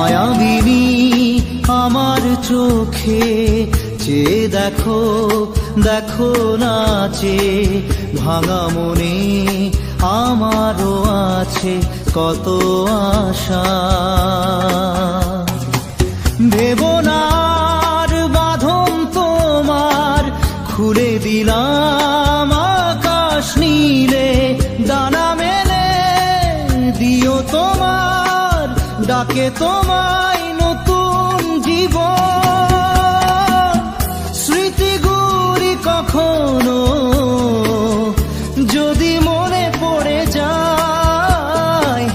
মায়াবিনী আমার চোখে চেয়ে দেখো দেখো নাচে ভাঙা মনে আমারও আছে কত আশা। ভেবনার বাঁধন তোমার খুলে দিলাম আকাশ নীলে, ডানা মেলে দিও তোমার ডাকে তোমায় নতুন জীবন। স্মৃতিগুলি কখনো যদি মনে পড়ে যায়,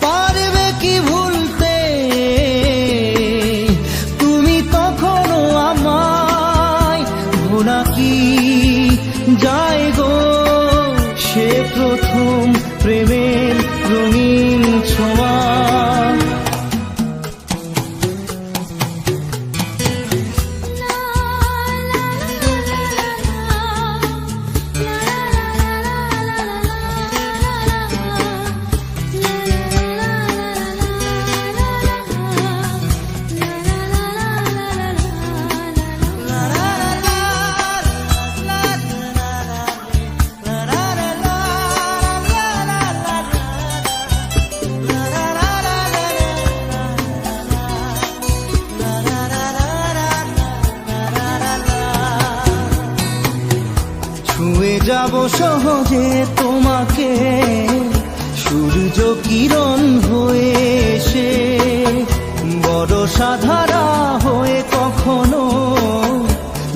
পারবে কি ভুলতে তুমি তখনো আমায়? ভোলা কি যায় গো সে প্রথম প্রেমের রঙিন ছোঁয়া। ছুঁয়ে যাব সহজে তোমাকে সূর্য কিরণ হয়ে এসে, বরষা ধারা হয়ে কখনো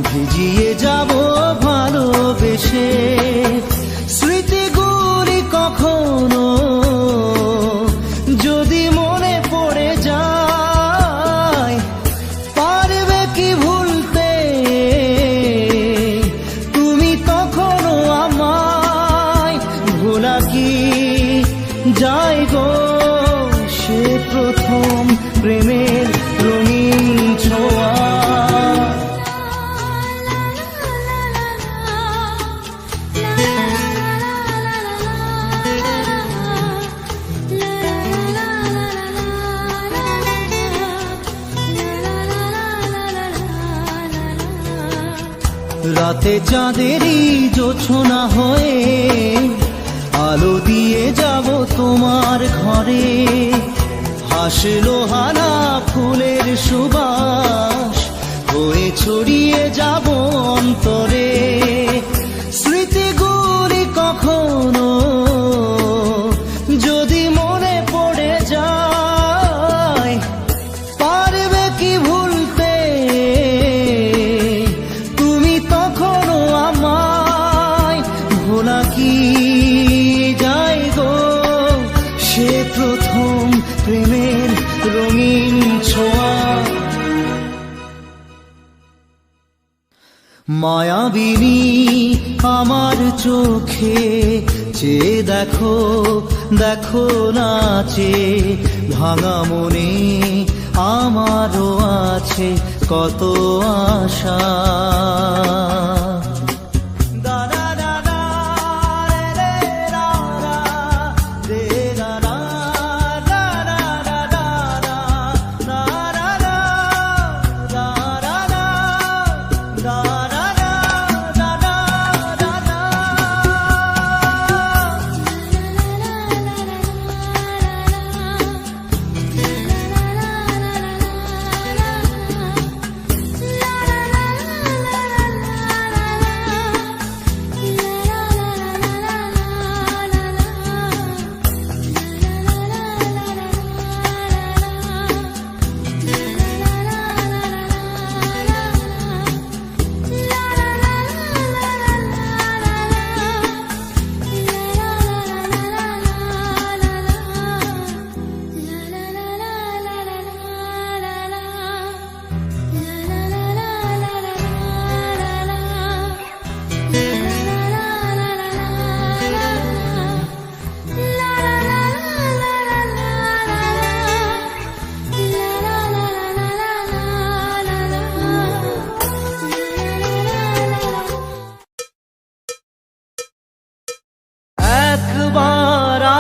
ভিজিয়ে যাব ভালোবেসে। স্মৃতিগুলি কখনো যদি মনে পড়ে যায়, পারবে কি ভুলতে তুমি তখনো আমায়? ভোলা কি যায় গো সে প্রথম প্রেমের রঙিন ছোঁয়া। রাতে চাঁদেরই জোছনা হয়ে আলো দিয়ে যাব তোমার ঘরে, হাসলো হানা ফুলের সুবাস হয়ে ছড়িয়ে যাব অন্তরে। স্মৃতিগুলি কখনো যদি মনে পড়ে যায়, পারবে কি ভুলতে তুমি তখনো আমায়? ভোলা কি যায় গো সে প্রথম প্রেমের রঙিন ছোঁয়া। মায়াবিনী আমার চোখে চেয়ে দেখো দেখো নাচে ভাঙা মনে আমারও আছে কত আশা।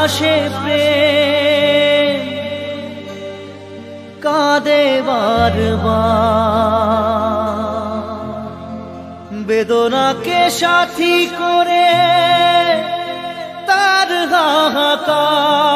আসে প্রেম কাঁদে বারবার, বেদনাকে সাথী করে তার হাহাকার।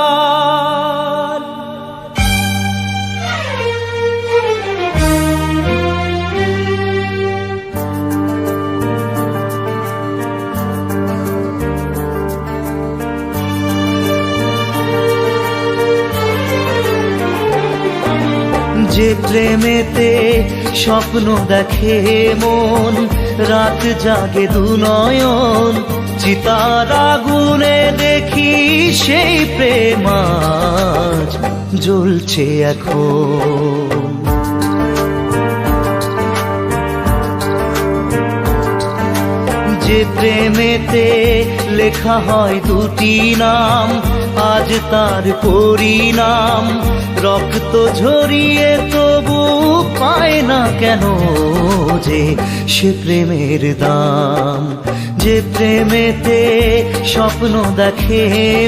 যে প্রেমেতে স্বপ্ন দেখে মন, রাত জাগে দুনয়ন, চিতার আগুনে দেখি সেই প্রেম আজ জ্বলছে এখন। যে প্রেমেতে লেখা হয় দুটি নাম, আজ তার পরিণাম রক্ত ঝরিয়ে তবু পায় না কেন যে সে প্রেমের দাম। যে প্রেমেতে স্বপ্ন দেখে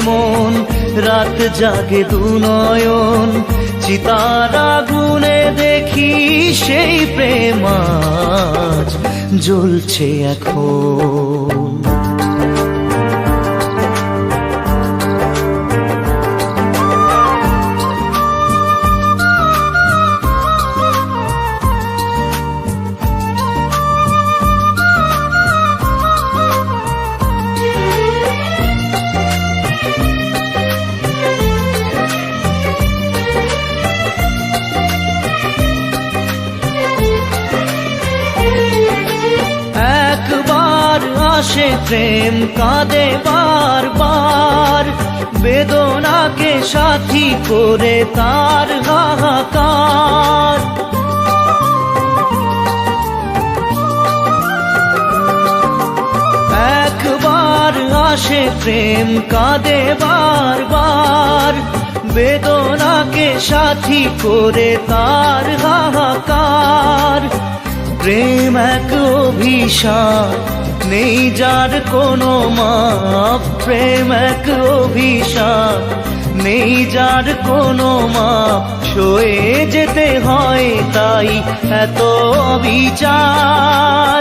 মন, রাত জাগে দুনয়ন, চিতার আগুনে দেখি সেই প্রেম আজ জ্বলছে এখন। একবার আসে প্রেম কাঁদে বারবার, বেদনাকে সাথী করে তার হাহাকার। একবার আসে প্রেম কাঁদে বারবার, বেদনাকে সাথী করে তার হাহাকার। প্রেম এক অভিশাপ, নেই যার কোনো মাপ। প্রেম এক অভিশাপ, নেই যার কোনো মাপ। সয়ে যেতে হয় তাই এত বিচার।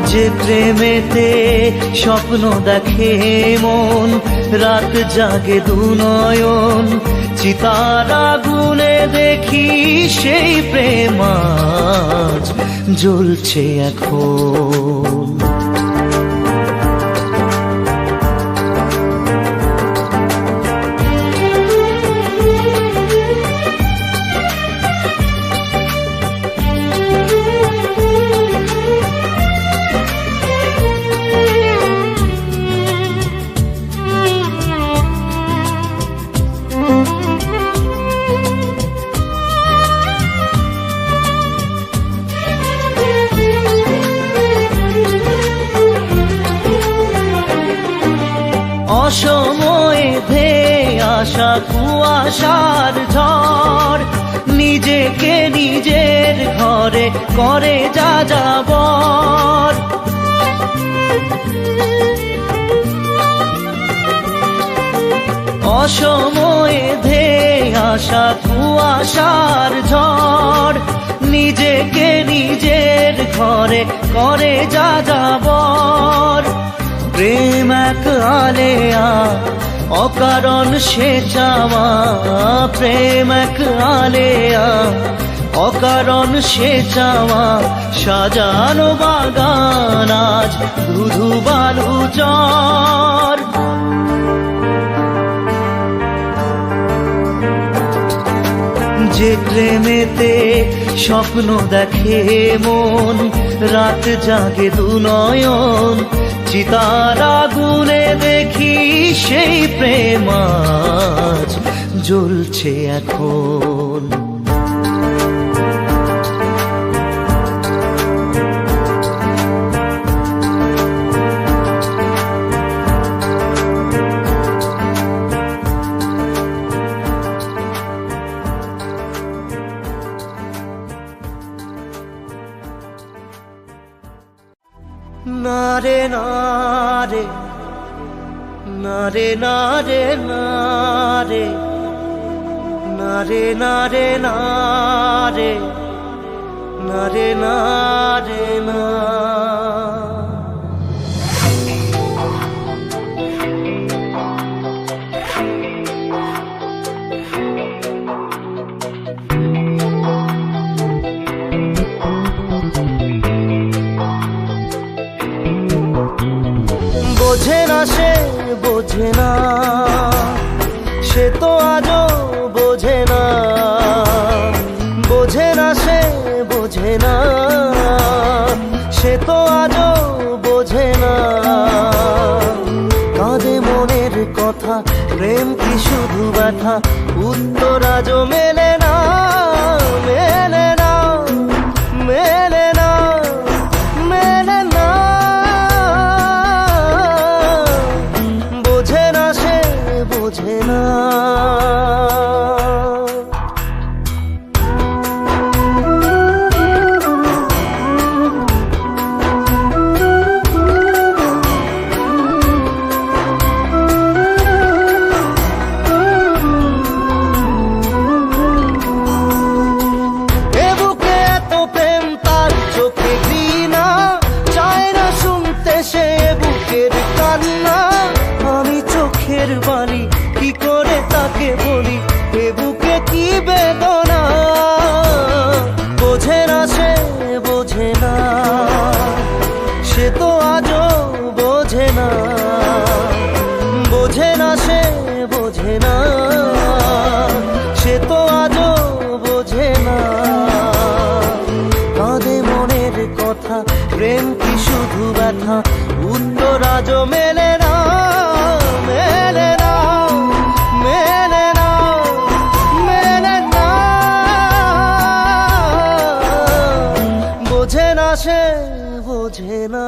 যে প্রেমেতে স্বপ্ন দেখে মন, রাত জাগে দুনয়ন, চিতার আগুনে দেখি সেই প্রেম আজ জ্বলছে এখন। অসময়ে ধেয়ে আসা কুয়াশার ঝড়, নিজেকে নিজের ঘরে করে যাযাবর। অসময়ে ধেয়ে আসা কুয়াশার ঝড়, নিজেকে নিজের ঘরে করে যাযাবর। প্রেম এক আলেয়া, অকারণ সে চাওয়া। প্রেম এক আলেয়া, অকারণ সে চাওয়া। সাজানো বাগান আজ ধুধু বালু চর। যে প্রেমেতে স্বপ্ন দেখে মন, রাত জাগে দুনয়ন, চিতার আগুনে দেখি সেই প্রেম আজ জ্বলছে এখন। নারে নারে না রে না রে না রে, না রে না রে না রে, না রে না রে না। বোঝে না সে বোঝে না, সে তো আজও বোঝে না। বোঝে না সে বোঝে না, সে তো আজও বোঝে না। কাঁদে মনের কথা, প্রেম কি শুধু ব্যথা, উত্তর আজও মেলে না, মেলে না, মেলে না, মেলে না। বোঝে না সে বোঝে না। বাণী কি করে তাকে বলি, এ বুকে কি বেদনা। বোঝে না সে বোঝে না, সে তো আজও বোঝে না। বোঝে না সে বোঝে না, সে তো আজও বোঝে না। কাঁদে মনের কথা, প্রেম কি শুধু ব্যথা, উত্তর আজও মেলে না, মেলে না, মেলে না, মেলে না। বোঝে না সে বোঝে না।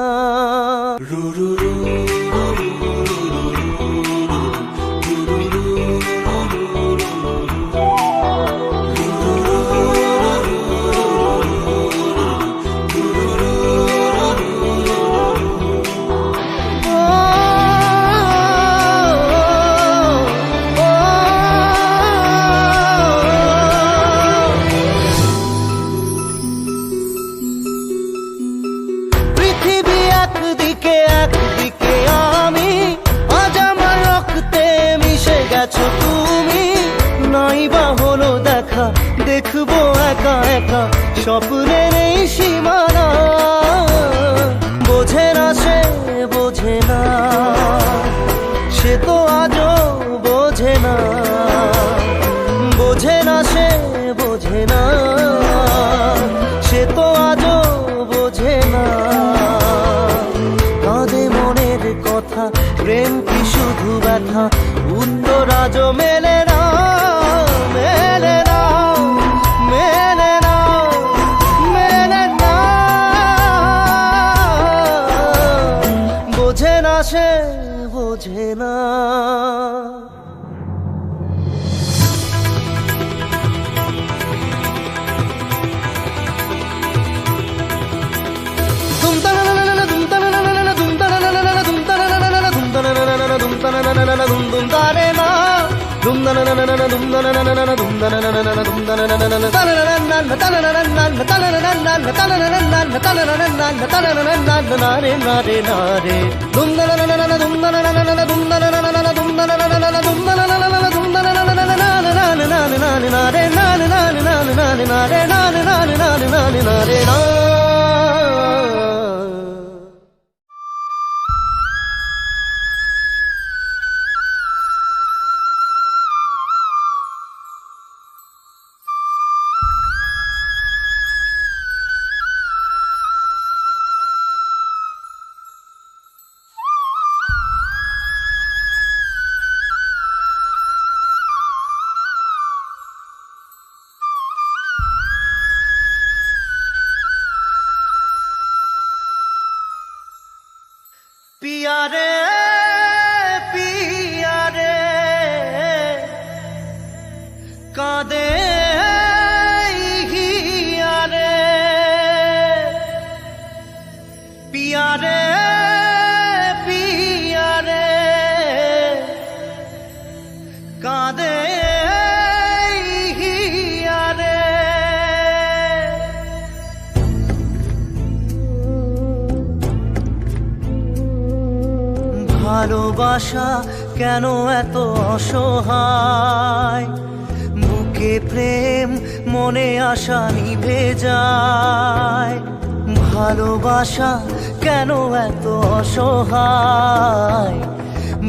দেখবো একা একা স্বপ্নের এই সীমানা। বোঝে না সে বোঝে না, সে তো আজও বোঝে না। বোঝে না সে বোঝে না, সে তো আজও বোঝে না। কাঁদে মনের কথা, প্রেম কি শুধু ব্যথা, উত্তর আজও মেলে না, মেলে না, মেলে না, মেলে না। বোঝে না সে বোঝে না। पिया रे पिया रे कांदे हिया रे पिया रे पिया रे ভালোবাসা কেন এত অসহায়, বুকে প্রেম মনে আশা নিভে যায়। ভালোবাসা কেন এত অসহায়,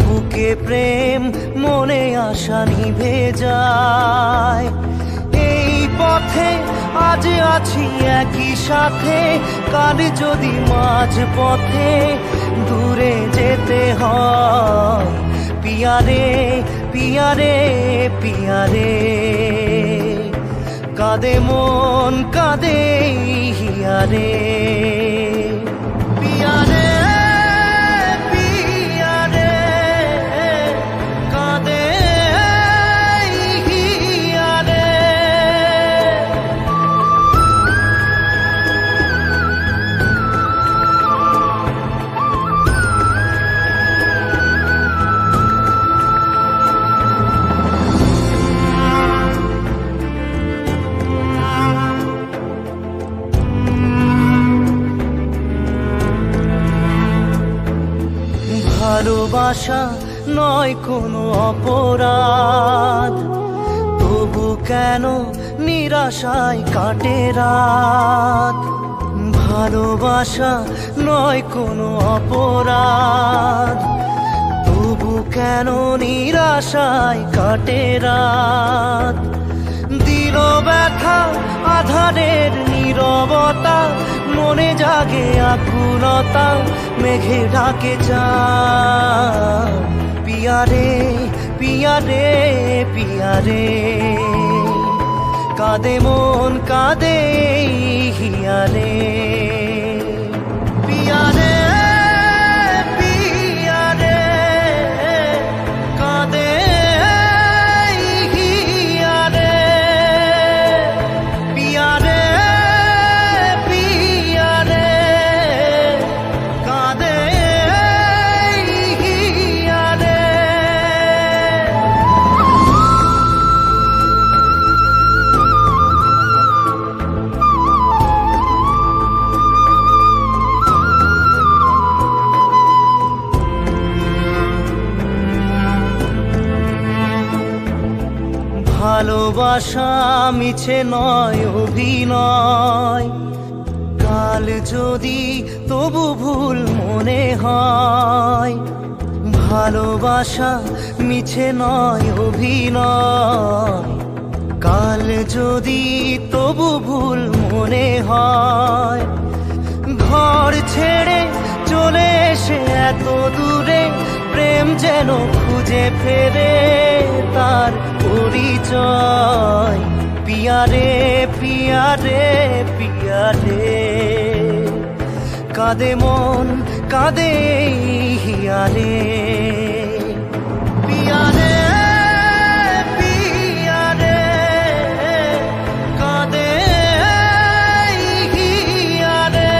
বুকে প্রেম মনে আশা নিভে যায়। এই পথে আজ আছি একই সাথে, কাল যদি মাঝ পথে দূরে যেতে হয়। পিয়ারে পিয়ারে পিয়ারে, কাঁদে মন কাঁদে হিয়ারে। পিয়ারে পিয়ারে, কাঁদে হিয়ারে। ভালোবাসা নয় কোনো অপরাধ, তবু কেন নিরাশায় কাটে রাত। ভালোবাসা নয় কোনো অপরাধ, তবু কেন নিরাশায় কাটে রাত। দিল ব্যথা আধারের নীরবতা, মনে জাগে আকুলতা, মেঘে ঢাকে চাঁদ। পিয়ারে পিয়ারে পিয়ারে, কাঁদে মন কাঁদে হিয়ারে। পিয়ারে পিয়ারে, কাঁদে হিয়ারে। পিয়ারে পিয়ারে, কাঁদে হিয়ারে। ভালোবাসা মিছে নয় অভিনয়, কাল যদি তবু ভুল মনে হয়। ভালোবাসা মিছে নয় অভিনয়, কাল যদি তবু ভুল মনে হয়। ঘর ছেড়ে চলে এসে এত দূরে, প্রেম যেন খুঁজে ফেরে তার পরিচয়। পিয়ারে পিয়ারে পিয়ারে, কাঁদে মন কাঁদে হিয়ারে। পিয়ারে পিয়ারে, কাঁদে হিয়ারে।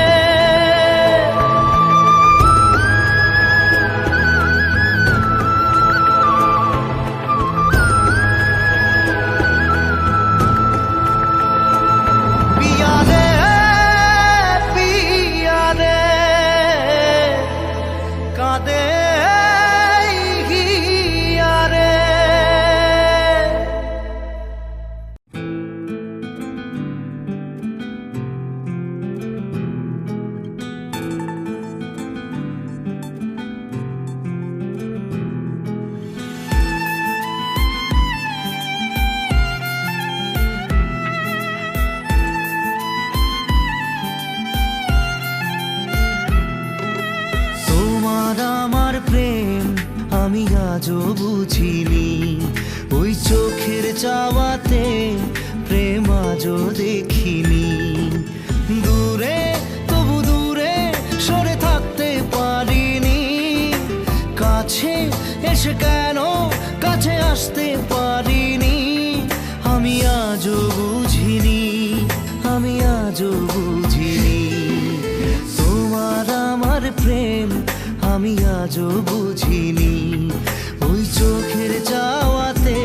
পিয়ারে পিয়ারে, কাঁদে হিয়ারে। তোমার আমার প্রেম আমি আজও বুঝিনি, ওই চোখের চাওয়াতে প্রেম আজও দেখিনি। দূরে তবু দূরে সরে থাকতে পারিনি, কাছে এসে কেন কাছে আসতে পারিনি। আমি আজও বুঝিনি, আমি আজও বুঝিনি। তোমার আমার প্রেম আমি আজও বুঝিনি, ওই চোখের চাওয়াতে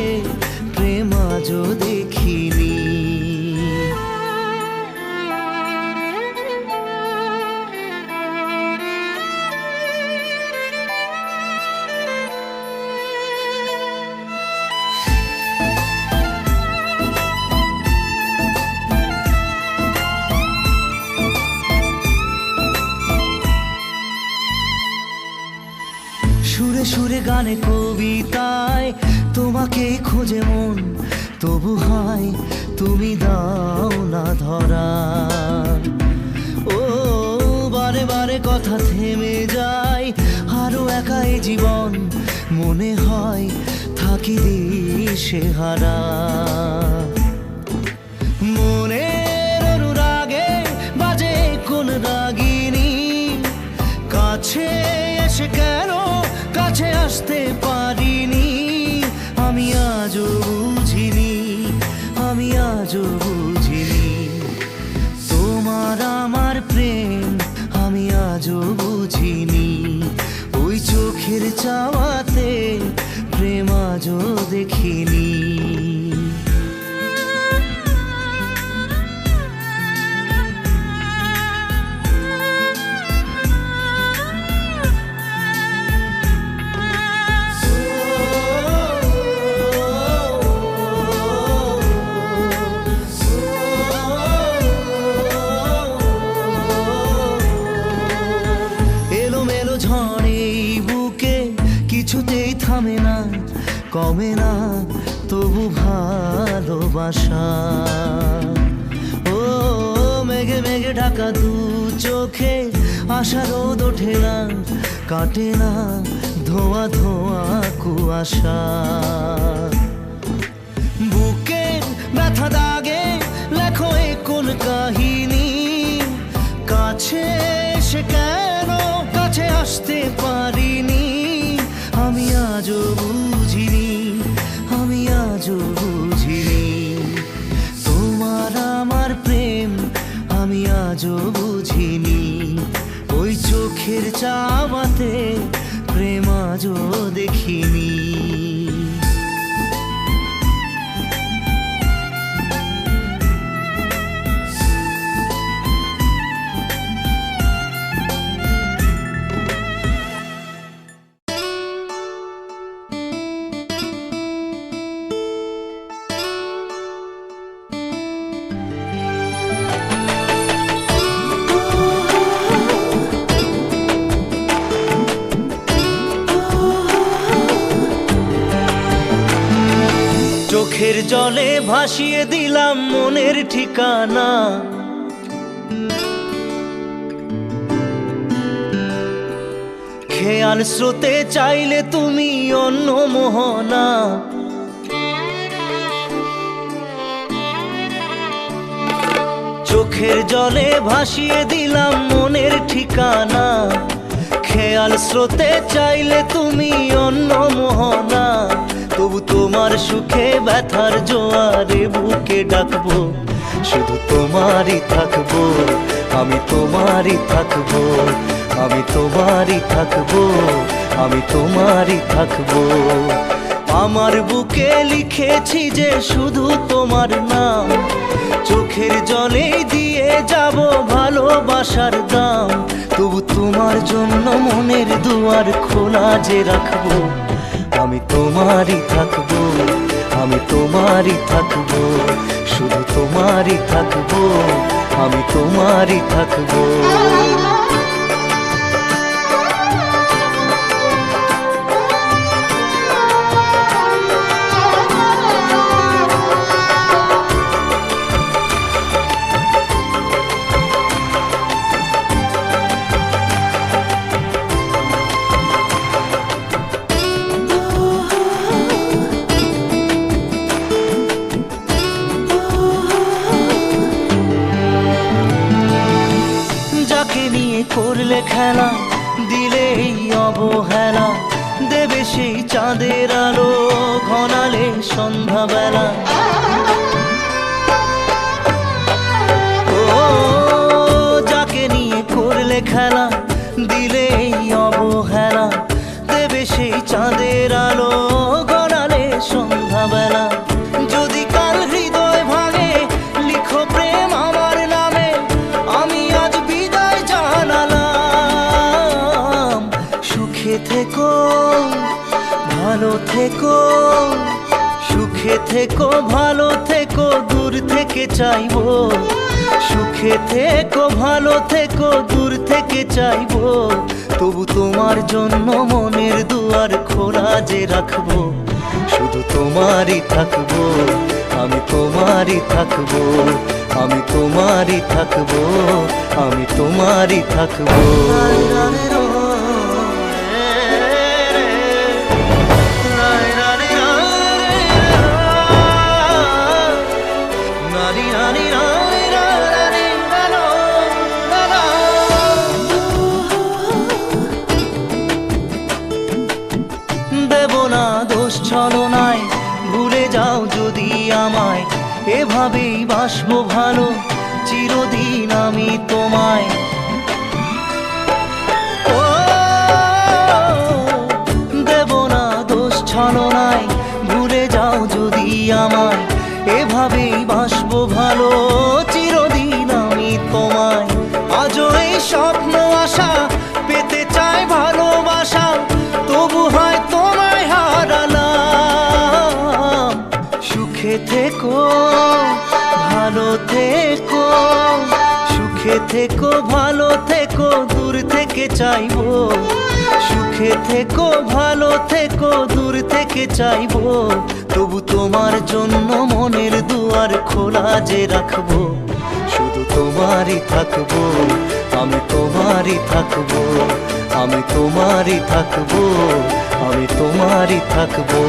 প্রেম আজও দেখিনি। সুরে সুরে গানে কবিতায় তোমাকেই খোঁজে মন, তবু হায় তুমি দাও না ধরা। ও বারে বারে কথা থেমে যায়, আরো একা এই জীবন, মনে হয় থাকি দিশে হারা। মনের অনুরাগে বাজে কোন রাগিনী, কাছে এসে কেন কাছে আসতে পারিনি। আমি আজও বুঝিনি, আমি আজও বুঝিনি তোমার আমার প্রেম, আমি আজও বুঝিনি। ওই চোখের চাওয়াতে প্রেম আজও দেখিনি। কিছুতেই থামে না, কমে না তবু ভালোবাসা। ও মেঘে মেঘে ঢাকা দু চোখে আশা রোদ ওঠে না, কাটে না ধোয়া ধোয়া কুয়াশা। বুকের ব্যথা দাগে লেখো এ কোন কাহিনী, কাছে এসে কেন কাছে আসতে পারিনি। আমি আজও বুঝিনি, আমি আজও বুঝিনি তোমার আমার প্রেম, আমি আজও বুঝিনি। ওই চোখের চাওয়াতে প্রেম আজও দেখিনি। চোখের জলে ভাসিয়ে দিলাম মনের ঠিকানা, খেয়াল স্রোতে চাইলে তুমি অন্য মোহনা। চোখের জলে ভাসিয়ে দিলাম মনের ঠিকানা, খেয়াল স্রোতে চাইলে তুমি অন্য মোহনা। তবু তোমার সুখে ব্যথার জোয়ারে বুকে ডাকবো, শুধু তোমারই থাকবো, আমি তোমারই থাকবো, আমি তোমারই থাকবো, আমি তোমারই থাকবো। আমার বুকে লিখেছি যে শুধু তোমার নাম, চোখের জলে দিয়ে যাব ভালোবাসার দাম। তবু তোমার জন্য মনের দুয়ার খোলা যে রাখবো, আমি তোমারই থাকবো, আমি তোমারই থাকবো, শুধু তোমারই থাকবো, আমি তোমারই থাকবো। করলে খেলা দিলে অবহেলা, দেবে সেই চাঁদের আলো ঘনালে সন্ধ্যাবেলা। ও যাকে নিয়ে করলে খেলা দিলে অবহেলা, দেবে সেই চাঁদের আলো ঘনালে সন্ধ্যাবেলা। যদি কাল হৃদয় ভাঙে লিখো প্রেম আমার নামে, আমি আজ বিদায় জানালাম। সুখে থেকো ভালো থেকো, সুখে থেকো ভালো থেকো, দূর থেকে চাইবো। সুখে থেকো ভালো থেকো, দূর থেকে চাইবো। তবু তোমার জন্য মনের দুয়ার খোলা যে রাখবো, শুধু তোমারই থাকবো, আমি তোমারই থাকবো, আমি তোমারই থাকবো, আমি তোমারই থাকবো। দেব না দোষ ছলনায়, ভুলে যাও যদি আমায়, এভাবেই বাসবো ভালো চিরদিন আমি তোমায়। ও দেব না দোষ ছলনায়, ভুলে যাও যদি আমায়, এভাবেই বাসবো ভালো চিরদিন আমি তোমায়। আজও এই স্বপ্ন আশা পেতে চাই ভালোবাসা, তবু হয় তোমায় হারালাম। সুখে থেকো ভালো থেকো, সুখে থেকো ভালো থেকো, দূর থেকে চাইবো। সুখে থেকো ভালো থেকো, দূর থেকে চাইবো, তবু তোমার জন্য মনের দুয়ার খোলা যে রাখবো, শুধু তোমারই থাকবো, আমি তোমারই থাকবো, আমি তোমারই থাকবো, আমি তোমারই থাকবো।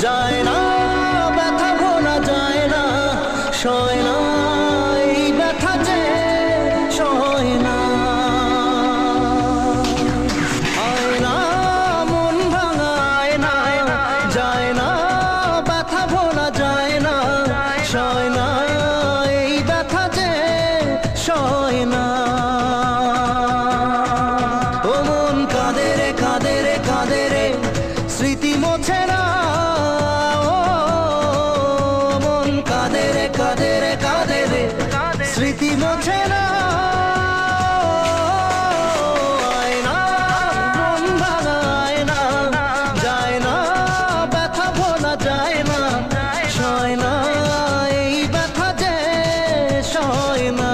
যায় না ব্যথা ভোলা যায় না, সয় না এই ব্যথা যে সয় না। আয় না মন ভাঙায় না, যায় না ব্যথা ভোলা যায় না, সয় না এই ব্যথা যে সয় না। ও মন কাঁদে রে কাঁদে রে কাঁদে রে, স্মৃতি মোছে না। স্মৃতি মোছে না, আয় না মন ভাঙায় না, যায় না ব্যথা ভোলা যায় না, সয় না এই ব্যথা যে সয় না।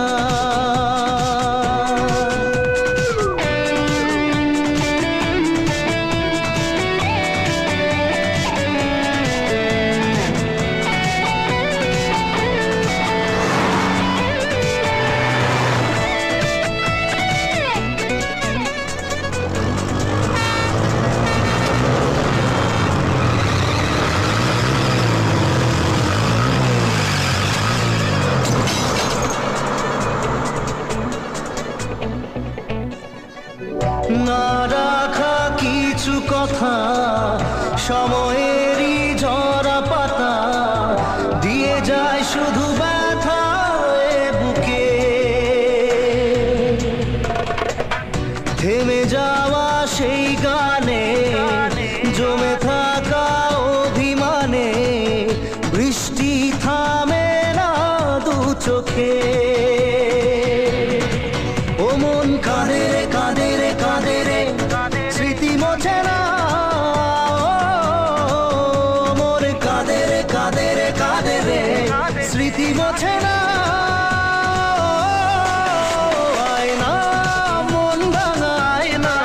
না রাখা কিছু কথা, সময়েরই ঝরা পাতা, দিয়ে যায় শুধু ব্যথা বুকে। থেমে যাওয়া সেই গানে, জমে থাকা অভিমানে, বৃষ্টি থামে না দু চোখে। ও মন কাঁদে রে কাঁদে রে কাঁদে রে, স্মৃতি মোছে না। মোর কাঁদে রে কাঁদে রে কাঁদে রে, স্মৃতি মোছে না। আয় না মন ভাঙায় না,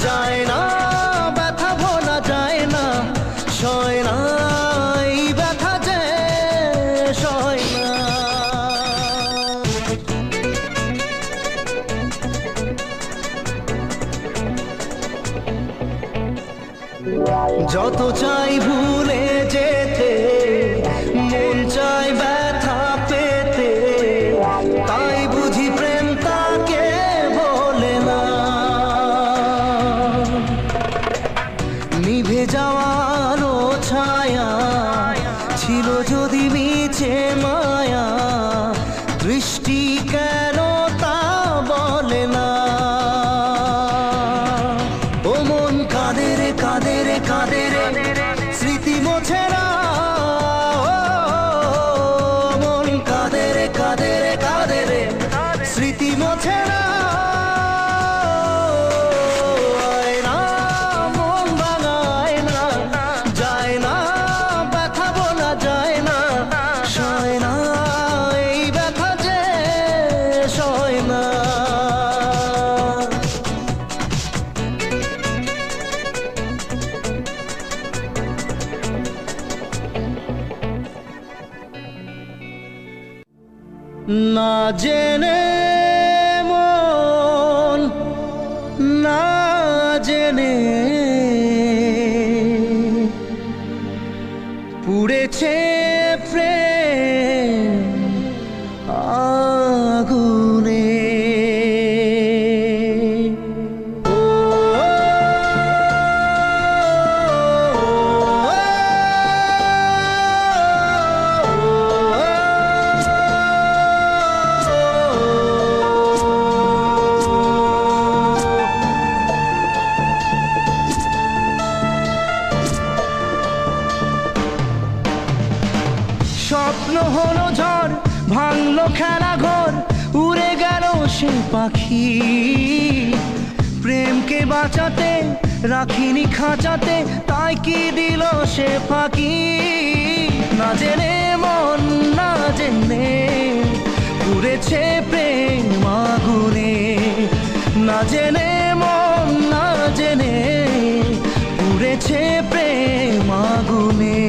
যায় না ব্যথা ভোলা যায় না, সয় না এই ব্যথা যে সয় না। যত চাই ভুলে যেতে, মন চাই ব্যথা পেতে, তাই বুঝি মোছে না, আয়না মন ভাঙায় না, যায় না ব্যথা বলা যায় না, সয় না এই ব্যথা যে সয় না। না জেনে মন, না জেনে পুড়েছে প্রেম আগুনে। স্বপ্ন হলো ঝড়, ভাঙলো খেলা ঘর, উড়ে গেল সে পাখি। প্রেমকে বাঁচাতে রাখিনি খাঁচাতে, তাই কি দিল সে ফাঁকি। না জেনে মন, না জেনে পুড়েছে প্রেম আগুনে। না জেনে মন, না জেনে পুড়েছে প্রেম আগুনে।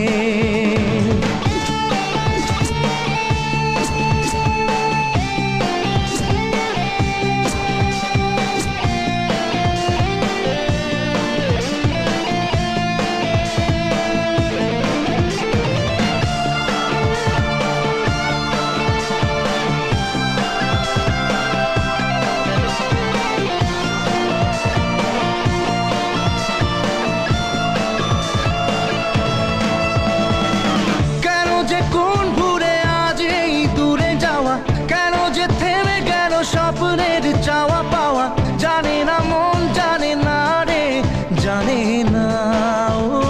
কোন ভুলে আজ এই দূরে যাওয়া, কেন যে থেমে গেল স্বপ্নের চাওয়া পাওয়া। জানে না মন, জানে না রে, জানে না ও।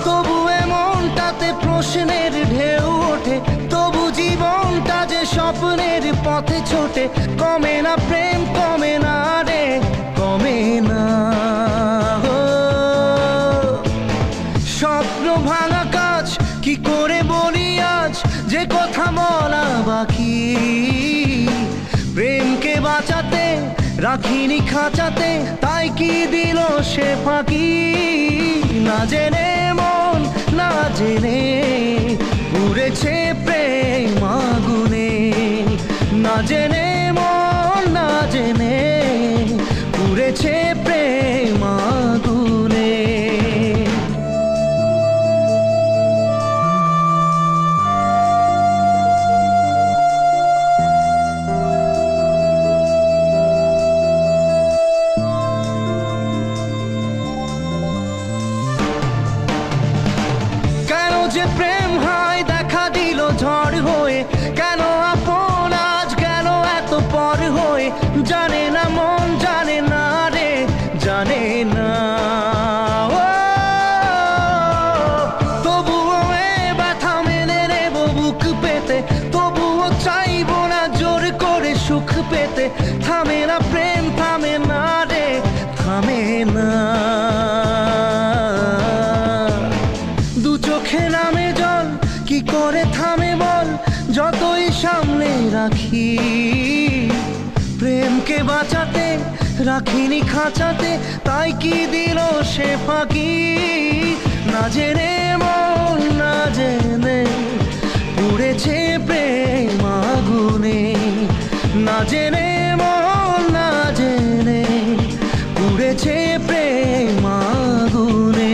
তবু এমনটাতে প্রশ্নের ঢেউ ওঠে, তবু জীবনটা যে স্বপ্নের পথে ছোটে। কমে না প্রেম, কমে না রে, কমে না। স্বপ্ন ভাঙা কাজ কি করে বলি আজ, যে কথা বলা বাকি। প্রেমকে বাঁচাতে রাখিনি খাঁচাতে, তাই কি দিল সে ফাঁকি। না জেনে মন, না জেনে পুড়েছে প্রেম আগুনে। না জেনে মন, না জেনে পুড়েছে প্রেম আগুনে। যে প্রেম হয় দেখা দিল ঝড় হয়ে, কেন আপন আজ গেল এত পর হয়ে। জানে না মন, জানে না রে, জানে না ও। তবুও এ ব্যথা মেনে নেব বুক পেতে, তবুও চাইবো না জোর করে সুখ পেতে। থামে না প্রেম, থামে না রে, থামে না। দু চোখে নামে জল, কি করে থামে বল, যতই সামনে রাখি। প্রেমকে বাঁচাতে রাখিনি খাঁচাতে, তাই কি দিল সে ফাঁকি। না জেনে মন, না জেনে পুড়েছে প্রেম আগুনে। না জেনে মন, না জেনে পুড়েছে প্রেম আগুনে।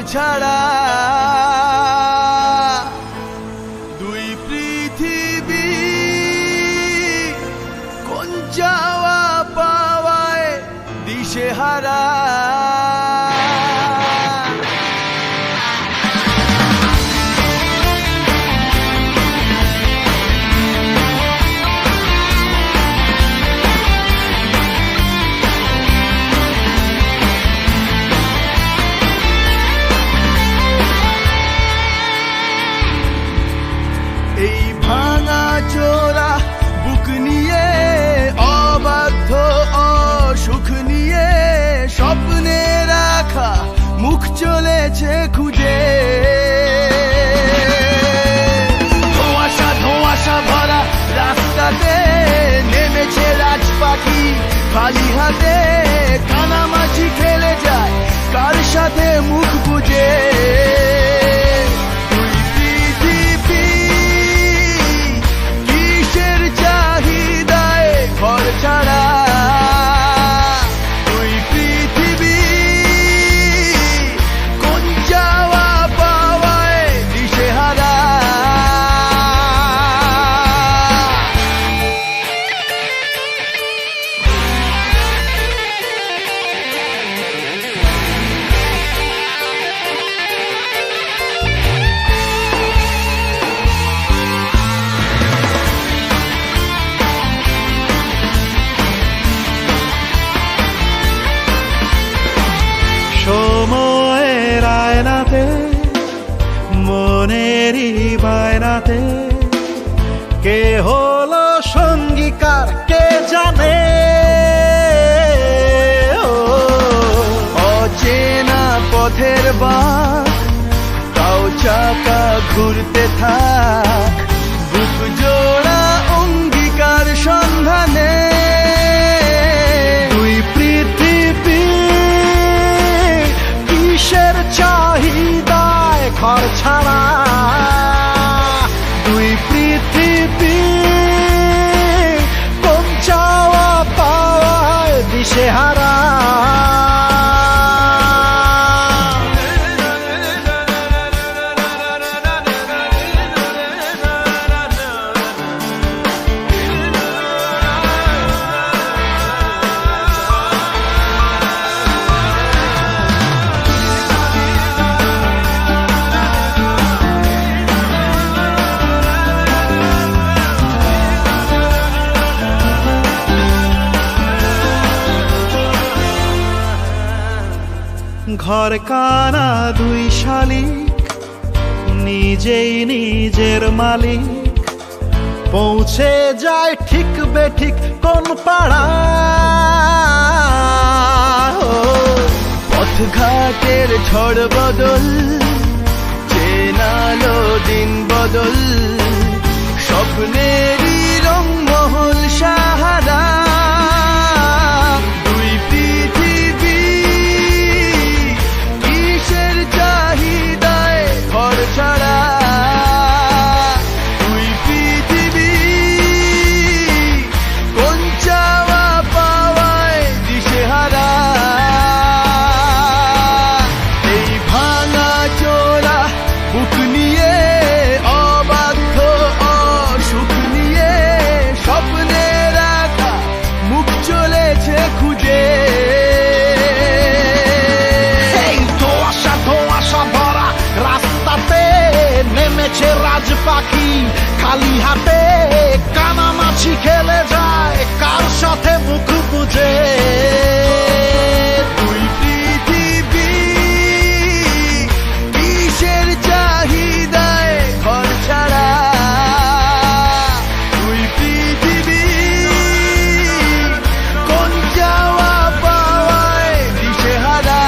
ছাড়া দুই পৃথিবী কোন যাওয়া পাওয়ায় দিশেহারা এই ভাঙা চোরা বুক নিয়ে অবাধ্য অসুখ নিয়ে স্বপ্নে রাখা মুখ চলেছে খুঁজে ধোঁয়াশা ধোঁয়াশা ভরা রাস্তাতে নেমেছে রাজ পাখি খালি হাতে কানামাছি খেলে যায় কার সাথে মুখ বুঝে ছাড়া তুই পৃথিবী কোন যাওয়া পাওয়ায় দিশেহারা সময়ের আয়নাতে মনেরই বায়নাতে কে হলো সঙ্গীকার কে জানে অচেনা পথের বাঁক তাও চাকা ঘুরতে থাক বুক জোড়া অঙ্গীকার সন্ধানে দুই পৃথিবী কিসের চাহিদায় ঘর ছাড়া দুই পৃথিবী কোন চাওয়া পাওয়ায় দিশেহারা ঘর কানা দুই শালিক নিজেই নিজের মালিক পৌঁছে যায় ঠিক বেঠিক কোন পাড়া পথঘাটের ঝড় বদল চেনালো দিন বদল স্বপ্নেরই রংমহল সাহারা দুই পৃথিবী কিসের চাহিদায় ঘর ছাড়া দুই পৃথিবী কোন চাওয়া পাওয়ায় দিশেহারা এই ভাঙা চোরা বুক নিয়ে অবাধ্য অসুখ নিয়ে স্বপ্নে রাখা মুখ চলেছে খুঁজে এই ধোঁয়াশা ধোঁয়াশা ভরা রাস্তাতে নেমেছে রাজ পাখি খালি হাতে কানামাছি খেলে যায় কার সাথে মুখ বুঝে দুই পৃথিবী কিসের চাহিদায় ঘর ছাড়া দুই পৃথিবী কোন যাওয়া পাওয়ায় দিশেহারা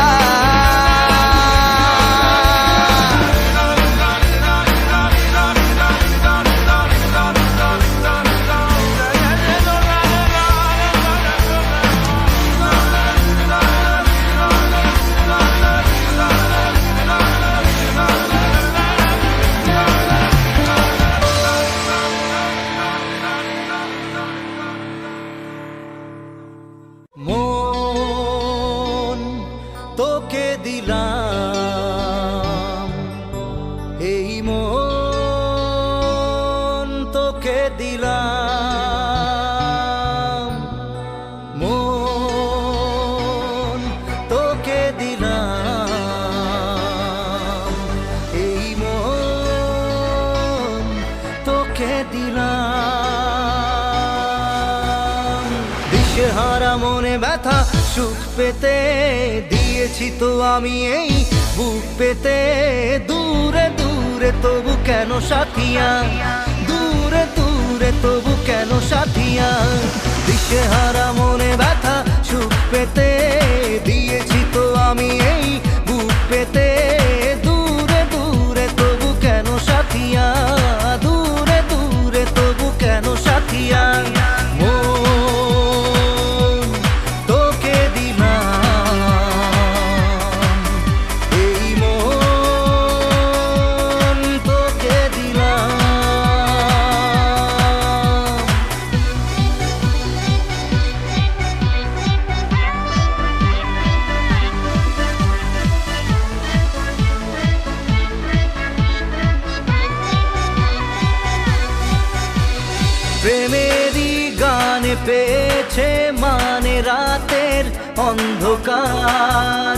দিলাম। দিশেহারা মনে ব্যথা সুখ পেতে দিয়েছি তো আমি এই বুক পেতে। দূরে দূরে তবু কেন সাথিয়া, দূরে দূরে তবু কেন সাথিয়া। দিশেহারা মনে ব্যথা সুখ পেতে দিয়েছি তো আমি এই বুক পেতে। দূরে দূরে তবু কেন সাথিয়া, দূরে দূরে তবু কেন সাথিয়া। মন তোকে দিলাম, এই মন তোকে দিলাম। প্রেমেরই গানে পেয়েছে মানে রাতের অন্ধকার।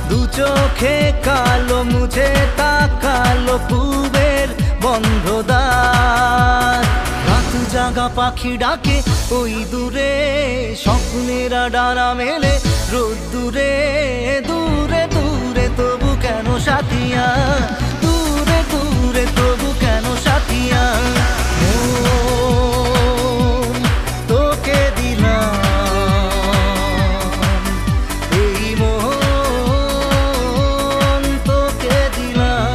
দু চোখে কালো মুছে তাকালো পূবের বন্ধ দ্বার। রাত জাগা পাখি ডাকে ওই দূরে, স্বপ্নেরা ডানা মেলে রোদ্দুরে। দূরে দূরে তবু কেন সাথিয়া, দূরে দূরে তবু কেন সাথিয়া। মন তোকে দিলাম, এই মন তোকে দিলাম।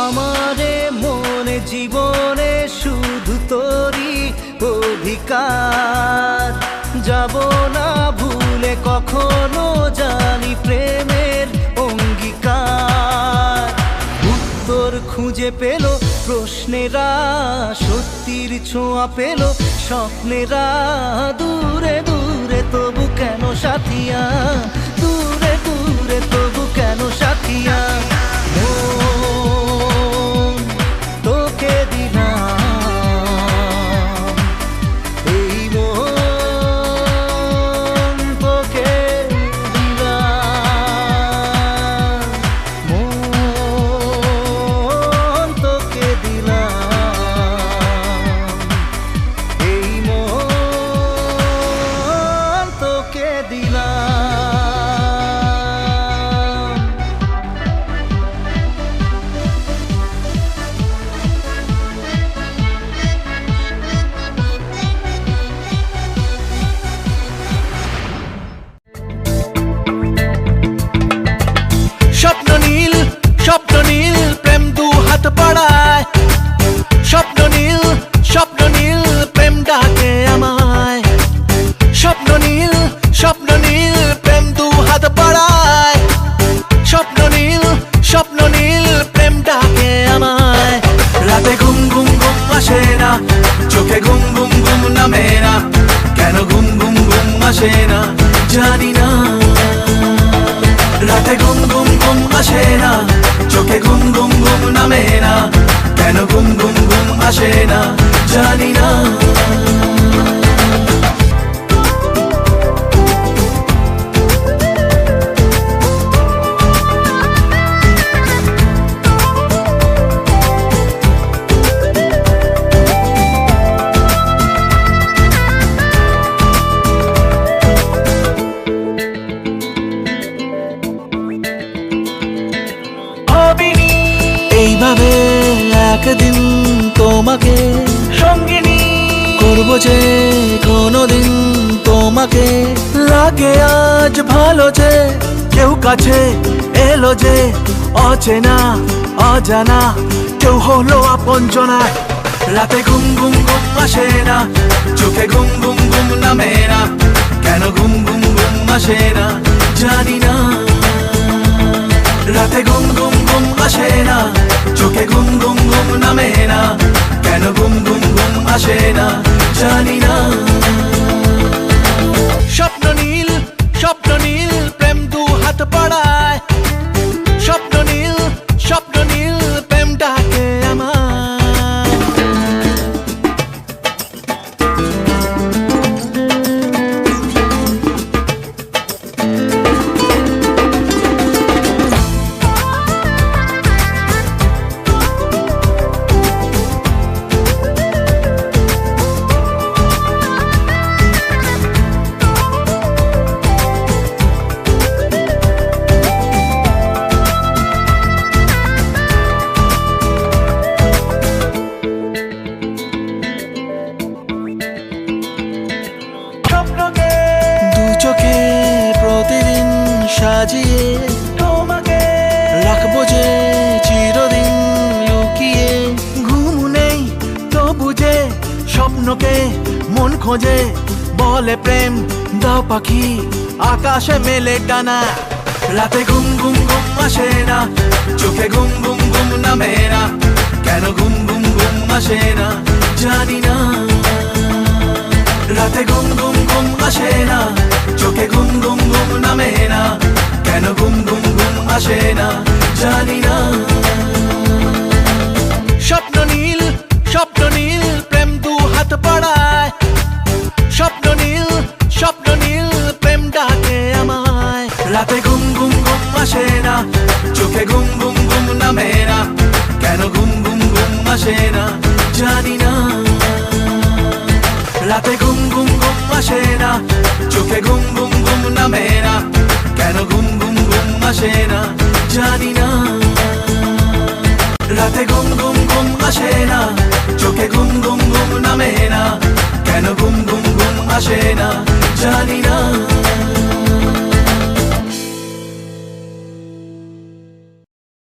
আমারে মনে জীবনে শুধু তোরই অধিকার। যাব না ভুলে কখনো জানি প্রেমের অঙ্গীকার। উত্তর খুঁজে পেল প্রশ্নেরা, সত্যির ছোঁয়া পেল স্বপ্নেরা। দূরে দূরে তবু কেন সাথিয়া, দূরে দূরে তবু কেন সাথিয়া। মন তোকে দিলাম, এই মন তোকে দিলাম। মন তোকে দিলাম, এই মন তোকে দিলাম। স্বপ্ন নীল, স্বপ্ন নীল, প্রেম দু হাত বাড়ায়। স্বপ্ন নীল, স্বপ্ন নীল, প্রেম ডাকে আমায়। স্বপ্ন নীল, স্বপ্ন নীল, প্রেম দু হাত বাড়ায়। স্বপ্ন নীল, স্বপ্ন নীল, প্রেম ডাকে আমায়। রাতে ঘুম ঘুম ঘুম আসে না, চোখে ঘুম ঘুম ঘুম নামে না। কেন ঘুম ঘুম ঘুম আসে না জানি না। রাতে ঘুম ঘুম ঘুম আসে না, চোখে ঘুম ঘুম ঘুম নামে না। কেন ঘুম ঘুম ঘুম আসে না জানি না। এইভাবে একদিন তোমাকে সঙ্গিনী করবো যে কোনোদিন তোমাকে। লাগে আজ ভালো যে কেউ কাছে এলো যে, অচেনা অজানা কেউ হলো আপনজনা। রাতে ঘুম ঘুম ঘুম আসে না, চোখে ঘুম ঘুম ঘুম নামে না। কেন ঘুম ঘুম ঘুম আসে না জানি না। রাতে ঘুম ঘুম ঘুম আসে না, চোখে ঘুম ঘুম ঘুম নামে না। কেন ঘুম ঘুম ঘুম আসে না জানি না। স্বপ্নকে মন খোঁজে বলে প্রেম দাও পাখি আকাশে মেলে ডানা রাতে ঘুম ঘুম ঘুম আসে না চোখে ঘুম ঘুম ঘুম নামে না কেন ঘুম ঘুম ঘুম আসে না জানি না রাতে ঘুম ঘুম ঘুম আসে না চোখে ঘুম ঘুম ঘুম নামে না কেন ঘুম ঘুম ঘুম আসে না জানি না স্বপ্ন নীল প্রেম দু হাত বাড়ায় স্বপ্ন নীল প্রেম ডাকে আমায় রাতে ঘুম ঘুম ঘুম আসে না চোখে ঘুম ঘুম ঘুম নামে না কেন ঘুম ঘুম ঘুম আসে না জানি না রাতে ঘুম ঘুম ঘুম আসে না চোখে ঘুম ঘুম ঘুম নামে না কেন ঘুম ঘুম ঘুম আসে না জানি না রাতে ঘুম ঘুম ঘুম আসে না চোখে ঘুম ঘুম ঘুম নামে না কেন ঘুম ঘুম ঘুম আসে না জানি না